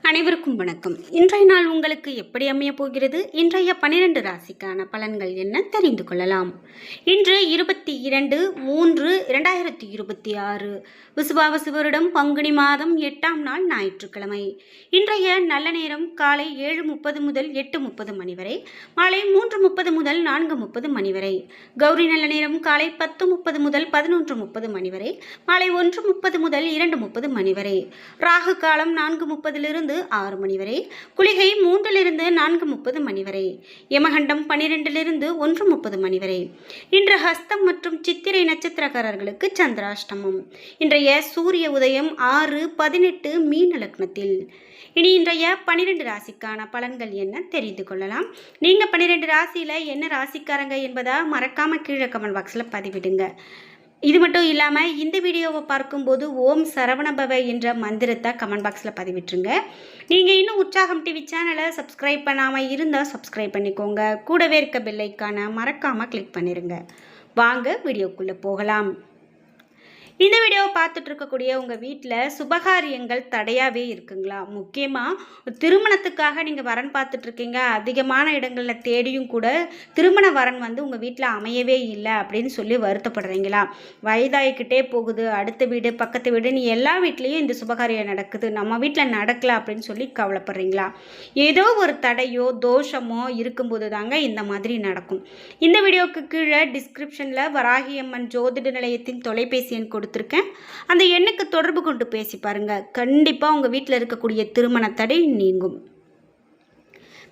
அனைவருக்கும் வணக்கம். இன்றைய நாள் உங்களுக்கு எப்படி அமைய போகிறது? இன்றைய 12 ராசிக்கான பலன்கள் என்ன தெரிந்து கொள்ளலாம். இன்று 22/3/2026 விசுவாவசு வருடம் பங்குனி மாதம் 8ஆம் நாள் ஞாயிற்றுக்கிழமை. இன்றைய நல்ல நேரம் காலை 7:30 முதல் 8:30 மணி வரை, மாலை 3:30 முதல் 4:30 மணி வரை. கௌரி நல்ல நேரம் காலை 10:30 முதல் 11:30 மணி வரை, மாலை 1:30 முதல் 2:30 மணி வரை. ராகு காலம் 4:30 6 மணி வரை, குளிகை 3 4:30 மணி வரை, யமகண்டம் 12 1:30 மணி வரை. இன்று ஹஸ்தம் மற்றும் சித்திரை நட்சத்திரக்காரர்களுக்கு சந்திராஷ்டமம். இன்றைய சூரிய உதயம் 6:18 மீன லக்னத்தில். இனி இன்றைய 12 ராசிக்கான பலன்கள் என்ன தெரிந்து கொள்ளலாம். நீங்க 12 ராசியில என்ன ராசிக்காரங்க என்பதை மறக்காம கீழே கமெண்ட் பாக்ஸில் பதிவிடுங்க. இது மட்டும் இல்லாமல் இந்த வீடியோவை பார்க்கும்போது ஓம் சரவணபவ என்ற மந்திரத்தை கமெண்ட் பாக்ஸில் பதிவிட்டுருங்க. நீங்கள் இன்னும் உற்சாகம் டிவி சேனலை சப்ஸ்கிரைப் பண்ணாமல் இருந்தால் சப்ஸ்கிரைப் பண்ணிக்கோங்க. கூடவே இருக்க பெல் ஐக்கானை மறக்காமல் கிளிக் பண்ணிடுங்க. வாங்க வீடியோக்குள்ளே போகலாம். இந்த வீடியோவை பார்த்துட்டு இருக்கக்கூடிய உங்கள் வீட்டில் சுபகாரியங்கள் தடையாகவே இருக்குங்களா? முக்கியமாக திருமணத்துக்காக நீங்கள் வரன் பார்த்துட்ருக்கீங்க. அதிகமான இடங்களில் தேடியும் கூட திருமண வரன் உங்கள் வீட்டில் அமையவே இல்லை அப்படின்னு சொல்லி வருத்தப்படுறீங்களா? வயதாகிக்கிட்டே போகுது, அடுத்த வீடு பக்கத்து வீடுன்னு எல்லா வீட்லேயும் இந்த சுபகாரியம் நடக்குது, நம்ம வீட்டில் நடக்கலை அப்படின்னு சொல்லி கவலைப்படுறீங்களா? ஏதோ ஒரு தடையோ தோஷமோ இருக்கும்போது தாங்க இந்த மாதிரி நடக்கும். இந்த வீடியோவுக்கு கீழே டிஸ்கிரிப்ஷனில் வராகியம்மன் ஜோதிட நிலையத்தின் தொலைபேசி எண் கொடுத்துருக்கேன். அந்த எண்ணுக்கு தொடர்பு கொண்டு பேசி பாருங்க. கண்டிப்பா உங்க வீட்டில் இருக்கக்கூடிய திருமண தடை நீங்கும்.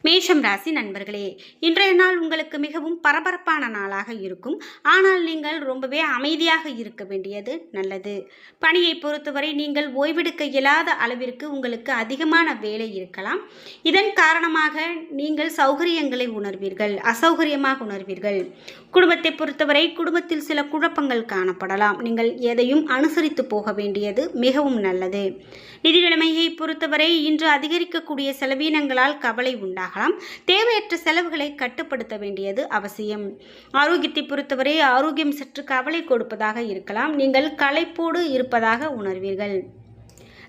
மேஷம் ராசி நண்பர்களே, இன்றைய நாள் உங்களுக்கு மிகவும் பரபரப்பான நாளாக இருக்கும். ஆனால் நீங்கள் ரொம்பவே அமைதியாக இருக்க வேண்டியது நல்லது. பணியை பொறுத்தவரை நீங்கள் ஓய்வெடுக்க இயலாத அளவிற்கு உங்களுக்கு அதிகமான வேலை இருக்கலாம். இதன் காரணமாக நீங்கள் சௌகரியங்களை உணர்வீர்கள், அசௌகரியமாக உணர்வீர்கள். குடும்பத்தை பொறுத்தவரை குடும்பத்தில் சில குழப்பங்கள் காணப்படலாம். நீங்கள் எதையும் அனுசரித்து போக வேண்டியது மிகவும் நல்லது. நிதி நிலைமையை பொறுத்தவரை இன்று அதிகரிக்கக்கூடிய செலவீனங்களால் கவலை உண்டாகலாம். தேவையற்ற செலவுகளை கட்டுப்படுத்த வேண்டியது அவசியம். ஆரோக்கியத்தை பொறுத்தவரை ஆரோக்கியம் சற்று கவலை கொடுப்பதாக இருக்கலாம். நீங்கள் களைப்போடு இருப்பதாக உணர்வீர்கள்.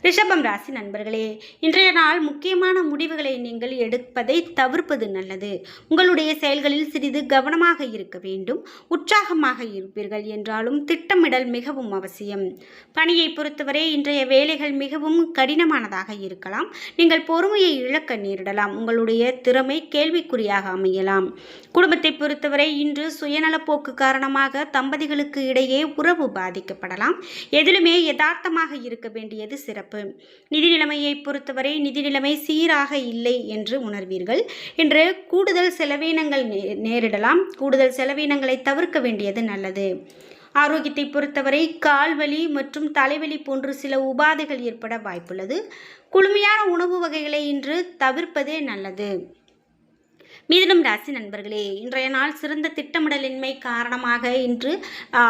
ரிஷபம் ராசி நண்பர்களே, இன்றைய நாள் முக்கியமான முடிவுகளை நீங்கள் எடுப்பதை தவிர்ப்பது நல்லது. உங்களுடைய செயல்களில் சிறிது கவனமாக இருக்க வேண்டும். உற்சாகமாக இருப்பீர்கள் என்றாலும் திட்டமிடல் மிகவும் அவசியம். பணியை பொறுத்தவரை இன்றைய வேலைகள் மிகவும் கடினமானதாக இருக்கலாம். நீங்கள் பொறுமையை இழக்க நேரிடலாம். உங்களுடைய திறமை கேள்விக்குறியாக அமையலாம். குடும்பத்தை பொறுத்தவரை இன்று சுயநலப்போக்கு காரணமாக தம்பதிகளுக்கு இடையே உறவு பாதிக்கப்படலாம். எதிலுமே யதார்த்தமாக இருக்க வேண்டியது சிறப்பு. நிதி நிலைமையை பொறுத்தவரை நிதி நிலைமை சீராக இல்லை என்று உணர்வீர்கள். இன்று கூடுதல் செலவீனங்கள் நேரிடலாம். கூடுதல் செலவீனங்களை தவிர்க்க வேண்டியது நல்லது. ஆரோக்கியத்தை பொறுத்தவரை கால்வலி மற்றும் தலைவலி போன்று சில உபாதைகள் ஏற்பட வாய்ப்புள்ளது. குளுமையான உணவு வகைகளை இன்று தவிர்ப்பதே நல்லது. மிதுனம் ராசி நண்பர்களே, இன்றைய நாள் சிறந்த திட்டமிடலின்மை காரணமாக இன்று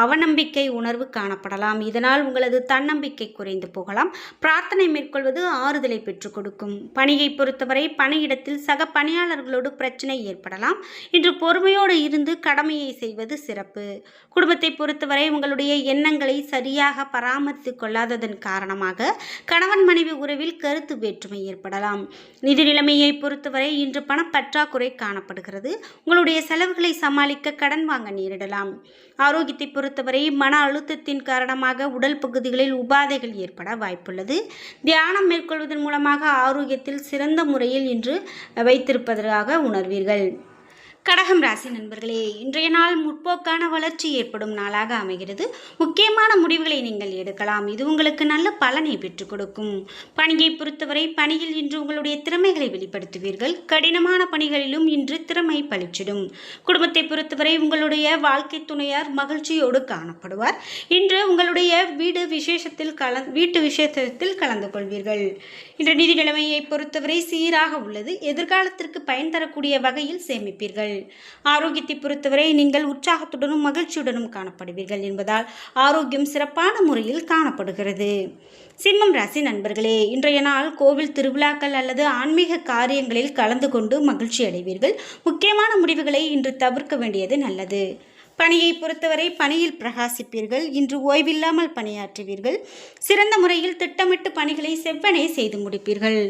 அவநம்பிக்கை உணர்வு காணப்படலாம். இதனால் உங்களது தன்னம்பிக்கை குறைந்து போகலாம். பிரார்த்தனை மேற்கொள்வது ஆறுதலை பெற்றுக் கொடுக்கும். பணியை பொறுத்தவரை பணியிடத்தில் சக பணியாளர்களோடு பிரச்சனை ஏற்படலாம். இன்று பொறுமையோடு இருந்து கடமையை செய்வது சிறப்பு. குடும்பத்தை பொறுத்தவரை உங்களுடைய எண்ணங்களை சரியாக பராமரித்து கொள்ளாததன் காரணமாக கணவன் மனைவி உறவில் கருத்து வேற்றுமை ஏற்படலாம். நிதி நிலைமையை பொறுத்தவரை இன்று பணப்பற்றாக்குறை காணப்படுகிறது. உங்களுடைய செலவுகளை சமாளிக்க கடன் வாங்க நேரிடலாம். ஆரோக்கியத்தை பொறுத்தவரை மன அழுத்தத்தின் காரணமாக உடல் பகுதிகளில் உபாதைகள் ஏற்பட வாய்ப்புள்ளது. தியானம் மேற்கொள்வதன் மூலமாக ஆரோக்கியத்தில் சிறந்த முறையில் இன்று வைத்திருப்பதாக உணர்வீர்கள். கடகம் ராசி நண்பர்களே, இன்றைய நாள் முற்போக்கான வளர்ச்சி ஏற்படும் நாளாக அமைகிறது. முக்கியமான முடிவுகளை நீங்கள் எடுக்கலாம். இது உங்களுக்கு நல்ல பலனை பெற்றுக் கொடுக்கும். பணியை பொறுத்தவரை பணியில் இன்று உங்களுடைய திறமைகளை வெளிப்படுத்துவீர்கள். கடினமான பணிகளிலும் இன்று திறமை பளிச்சிடும். குடும்பத்தை பொறுத்தவரை உங்களுடைய வாழ்க்கை துணையார் மகிழ்ச்சியோடு காணப்படுவார். இன்று உங்களுடைய வீட்டு விசேஷத்தில் கலந்து கொள்வீர்கள். இன்று நிதி நிலைமையை பொறுத்தவரை சீராக உள்ளது. எதிர்காலத்திற்கு பயன் தரக்கூடிய வகையில் சேமிப்பீர்கள். ஆரோக்கியத்தை பொறுத்தவரை நீங்கள் உற்சாகத்துடனும் மகிழ்ச்சியுடனும் காணப்படுவீர்கள் என்பதால் ஆரோக்கியம் சிறப்பான முறையில் காணப்படுகிறது. சிம்மம் ராசி நண்பர்களே, இன்றைய நாள் கோவில் திருவிழாக்கள் அல்லது ஆன்மீக காரியங்களில் கலந்து கொண்டு மகிழ்ச்சி அடைவீர்கள். முக்கியமான முடிவுகளை இன்று தவிர்க்க வேண்டியது நல்லது. பணியை பொறுத்தவரை பணியில் பிரகாசிப்பீர்கள். இன்று ஓய்வில்லாமல் பணியாற்றுவீர்கள். சிறந்த முறையில் திட்டமிட்டு பணிகளை செவ்வனே செய்து முடிப்பீர்கள்.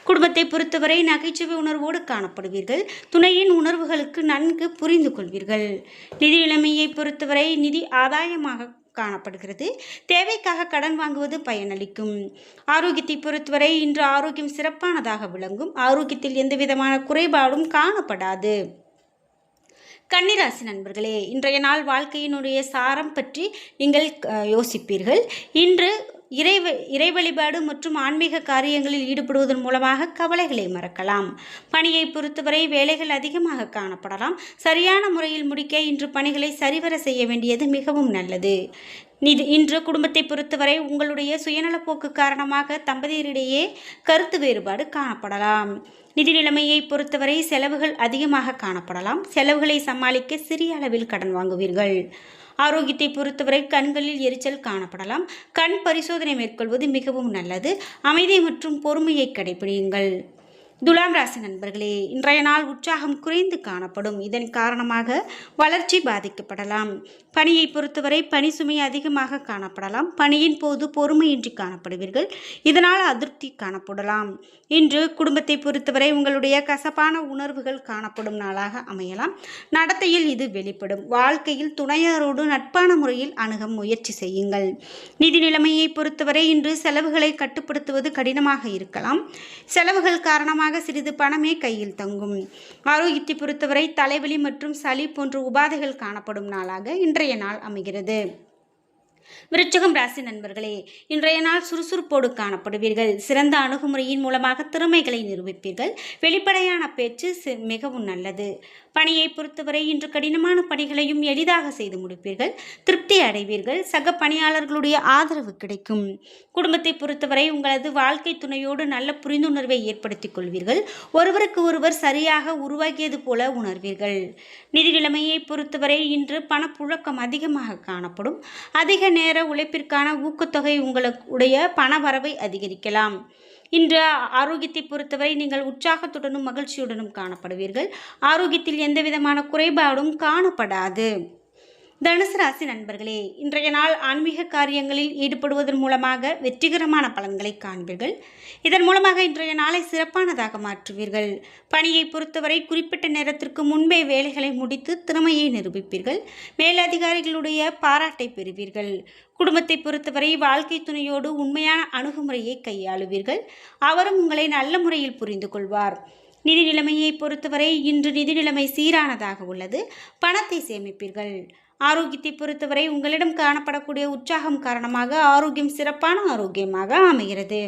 குடும்பத்தை பொறுத்தவரை நகைச்சுவை உணர்வோடு காணப்படுவீர்கள். துணையின் உணர்வுகளுக்கு நன்கு புரிந்து கொள்வீர்கள். நிதி நிலைமையை பொறுத்தவரை நிதி ஆதாயமாக காணப்படுகிறது. தேவைக்காக கடன் வாங்குவது பயனளிக்கும். ஆரோக்கியத்தை பொறுத்தவரை இன்று ஆரோக்கியம் சிறப்பானதாக விளங்கும். ஆரோக்கியத்தில் எந்தவிதமான குறைபாடும் காணப்படாது. கன்னிராசி நண்பர்களே, இன்றைய நாள் வாழ்க்கையினுடைய சாரம் பற்றி நீங்கள் யோசிப்பீர்கள். இன்று இறை வழிபாடு மற்றும் ஆன்மீக காரியங்களில் ஈடுபடுவதன் மூலமாக கவலைகளை மறக்கலாம். பணியை பொறுத்தவரை வேலைகள் அதிகமாக காணப்படலாம். சரியான முறையில் முடிக்க இன்று பணிகளை சரிவர செய்ய வேண்டியது மிகவும் நல்லது. இன்று குடும்பத்தை பொறுத்தவரை உங்களுடைய சுயநலப்போக்கு காரணமாக தம்பதியரிடையே கருத்து வேறுபாடு காணப்படலாம். நிதி நிலைமையை பொறுத்தவரை செலவுகள் அதிகமாக காணப்படலாம். செலவுகளை சமாளிக்க சிறிய அளவில் கடன் வாங்குவீர்கள். ஆரோக்கியத்தை பொறுத்தவரை கண்களில் எரிச்சல் காணப்படலாம். கண் பரிசோதனை மேற்கொள்வது மிகவும் நல்லது. அமைதி மற்றும் பொறுமையை கடைபிடியுங்கள். துலாம் ராசி நண்பர்களே, இன்றைய நாள் உற்சாகம் குறைந்து காணப்படும். இதன் காரணமாக வளர்ச்சி பாதிக்கப்படலாம். பணியை பொறுத்தவரை பணி சுமை அதிகமாக காணப்படலாம். பணியின் போது பொறுமையின்றி காணப்படுவீர்கள். இதனால் அதிருப்தி காணப்படலாம். இன்று குடும்பத்தை பொறுத்தவரை உங்களுடைய கசப்பான உணர்வுகள் காணப்படும் நாளாக அமையலாம். நடத்தையில் இது வெளிப்படும். வாழ்க்கையில் துணையாரோடு நட்பான முறையில் அணுக முயற்சி செய்யுங்கள். நிதி நிலைமையை பொறுத்தவரை இன்று செலவுகளை கட்டுப்படுத்துவது கடினமாக இருக்கலாம். செலவுகள் காரணமாக சிறிது பணமே கையில் தங்கும். ஆரோக்கியத்தை பொறுத்தவரை தலைவலி மற்றும் சளி போன்ற உபாதைகள் காணப்படும் நாளாக இன்றைய நாள் அமைகிறது. விருச்சிகம் ராசி நண்பர்களே, இன்றைய நாள் சுறுசுறுப்போடு காணப்படுவீர்கள். சிறந்த அணுகுமுறையின் மூலமாக திறமைகளை நிரூபிப்பீர்கள். வெளிப்படையான பேச்சு மிகவும் நல்லது. பணியை பொறுத்தவரை இன்று கடினமான பணிகளையும் எளிதாக செய்து முடிப்பீர்கள். திருப்தி அடைவீர்கள். சக பணியாளர்களுடைய ஆதரவு கிடைக்கும். குடும்பத்தை பொறுத்தவரை உங்களது வாழ்க்கை துணையோடு நல்ல புரிந்துணர்வை ஏற்படுத்திக் கொள்வீர்கள். ஒருவருக்கு ஒருவர் சரியாக உருவாகியது போல உணர்வீர்கள். நிதி நிலைமையை பொறுத்தவரை இன்று பணப்புழக்கம் அதிகமாக காணப்படும். அதிக நேர உழைப்பிற்கான ஊக்கத்தொகை உங்களுடைய பண வரவை அதிகரிக்கலாம். இன்று ஆரோக்கியத்தை பொறுத்தவரை நீங்கள் உற்சாகத்துடனும் மகிழ்ச்சியுடனும் காணப்படுவீர்கள். ஆரோக்கியத்தில் எந்தவிதமான குறைபாடும் காணப்படாது. தனுசு ராசி நண்பர்களே, இன்றைய நாள் ஆன்மீக காரியங்களில் ஈடுபடுவதன் மூலமாக வெற்றிகரமான பலன்களை காண்பீர்கள். இதன் மூலமாக இன்றைய நாளை சிறப்பானதாக மாற்றுவீர்கள். பணியை பொறுத்தவரை குறிப்பிட்ட நேரத்திற்கு முன்பே வேலைகளை முடித்து திறமையை நிரூபிப்பீர்கள். மேலதிகாரிகளுடைய பாராட்டை பெறுவீர்கள். குடும்பத்தை பொறுத்தவரை வாழ்க்கை துணையோடு உண்மையான அணுகுமுறையை கையாளுவீர்கள். அவரும் உங்களை நல்ல முறையில் புரிந்து கொள்வார். நிதி நிலைமையை பொறுத்தவரை இன்று நிதி நிலைமை சீரானதாக உள்ளது. பணத்தை சேமிப்பீர்கள். ஆரோக்கியத்தை பொறுத்தவரை உங்களிடம் காணப்படக்கூடிய உற்சாகம் காரணமாக ஆரோக்கியம் சிறப்பான ஆரோக்கியமாக அமைகிறது.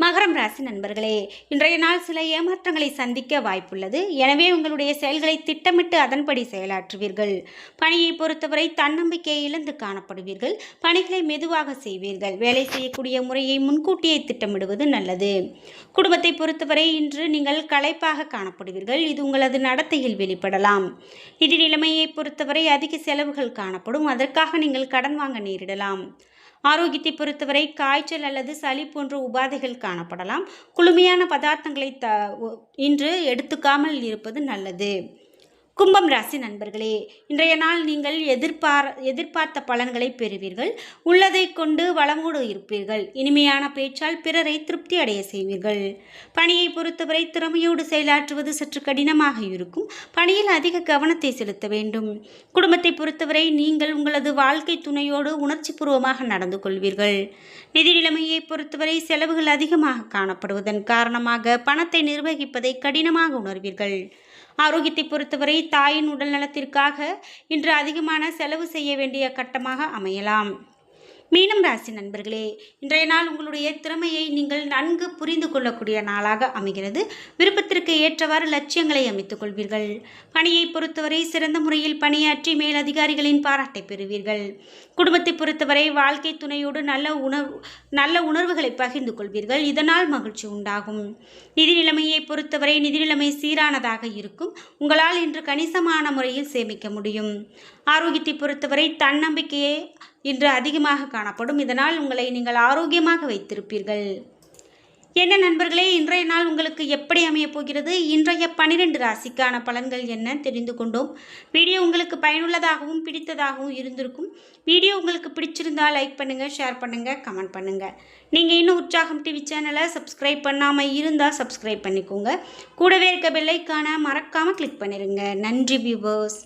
மகரம் ராசி நண்பர்களே, இன்றைய நாள் சில ஏமாற்றங்களை சந்திக்க வாய்ப்புள்ளது. எனவே உங்களுடைய செயல்களை திட்டமிட்டு அதன்படி செயலாற்றுவீர்கள். பணியை பொறுத்தவரை தன்னம்பிக்கையை இழந்து காணப்படுவீர்கள். பணிகளை மெதுவாக செய்வீர்கள். வேலை செய்யக்கூடிய முறையை முன்கூட்டியே திட்டமிடுவது நல்லது. குடும்பத்தை பொறுத்தவரை இன்று நீங்கள் களைப்பாக காணப்படுவீர்கள். இது உங்களது நடத்தையில் வெளிப்படலாம். நிதி நிலைமையை பொறுத்தவரை அதிக செலவுகள் காணப்படும். அதற்காக நீங்கள் கடன் வாங்க நேரிடலாம். ஆரோக்கியத்தை பொறுத்தவரை காய்ச்சல் அல்லது சளி போன்ற உபாதைகள் காணப்படலாம். குளுமையான பதார்த்தங்களை இன்று எடுத்துக்காமல் இருப்பது நல்லது. கும்பம் ராசி நண்பர்களே, இன்றைய நாள் நீங்கள் எதிர்பார்த்த பலன்களை பெறுவீர்கள். உள்ளதை கொண்டு வளமோடு இருப்பீர்கள். இனிமையான பேச்சால் பிறரை திருப்தி அடைய செய்வீர்கள். பணியை பொறுத்தவரை திறமையோடு செயலாற்றுவது சற்று கடினமாக இருக்கும். பணியில் அதிக கவனத்தை செலுத்த வேண்டும். குடும்பத்தை பொறுத்தவரை நீங்கள் உங்களது வாழ்க்கை துணையோடு உணர்ச்சிபூர்வமாக நடந்து கொள்வீர்கள். நிதி நிலைமையை பொறுத்தவரை செலவுகள் அதிகமாக காணப்படுவதன் காரணமாக பணத்தை நிர்வகிப்பதை கடினமாக உணர்வீர்கள். ஆரோக்கியத்தை பொறுத்தவரை தாயின் உடல் நலத்திற்காக இன்று அதிகமான செலவு செய்ய வேண்டிய கட்டமாக அமையலாம். மீனம் ராசி நண்பர்களே, இன்றைய நாள் உங்களுடைய திறமையை நீங்கள் நன்கு புரிந்து கொள்ளக்கூடிய நாளாக அமைகிறது. விருப்பத்திற்கு ஏற்றவாறு லட்சியங்களை அமைத்துக் கொள்வீர்கள். பணியை பொறுத்தவரை சிறந்த முறையில் பணியாற்றி மேலதிகாரிகளின் பாராட்டை பெறுவீர்கள். குடும்பத்தை பொறுத்தவரை வாழ்க்கை துணையோடு நல்ல உணர்வுகளை பகிர்ந்து கொள்வீர்கள். இதனால் மகிழ்ச்சி உண்டாகும். நிதி நிலைமையை பொறுத்தவரை நிதி நிலைமை சீரானதாக இருக்கும். உங்களால் இன்று கணிசமான முறையில் சேமிக்க முடியும். ஆரோக்கியத்தை பொறுத்தவரை தன்னம்பிக்கையே இன்று அதிகமாக காணப்படும். இதனால் உங்களை நீங்கள் ஆரோக்கியமாக வைத்திருப்பீர்கள். என்ன நண்பர்களே, இன்றைய நாள் உங்களுக்கு எப்படி அமையப் போகிறது? இன்றைய 12 ராசிக்கான பலன்கள் என்ன தெரிந்து கொண்டோம். வீடியோ உங்களுக்கு பயனுள்ளதாகவும் பிடித்ததாகவும் இருந்திருக்கும். வீடியோ உங்களுக்கு பிடிச்சிருந்தால் லைக் பண்ணுங்கள், ஷேர் பண்ணுங்கள், கமெண்ட் பண்ணுங்கள். நீங்கள் இன்னும் உற்சாகம் டிவி சேனலை சப்ஸ்கிரைப் பண்ணாமல் இருந்தால் சப்ஸ்கிரைப் பண்ணிக்கோங்க. கூடவே இருக்க பெல் ஐக்கானை மறக்காமல் கிளிக் பண்ணிடுங்க. நன்றி வியூவர்ஸ்.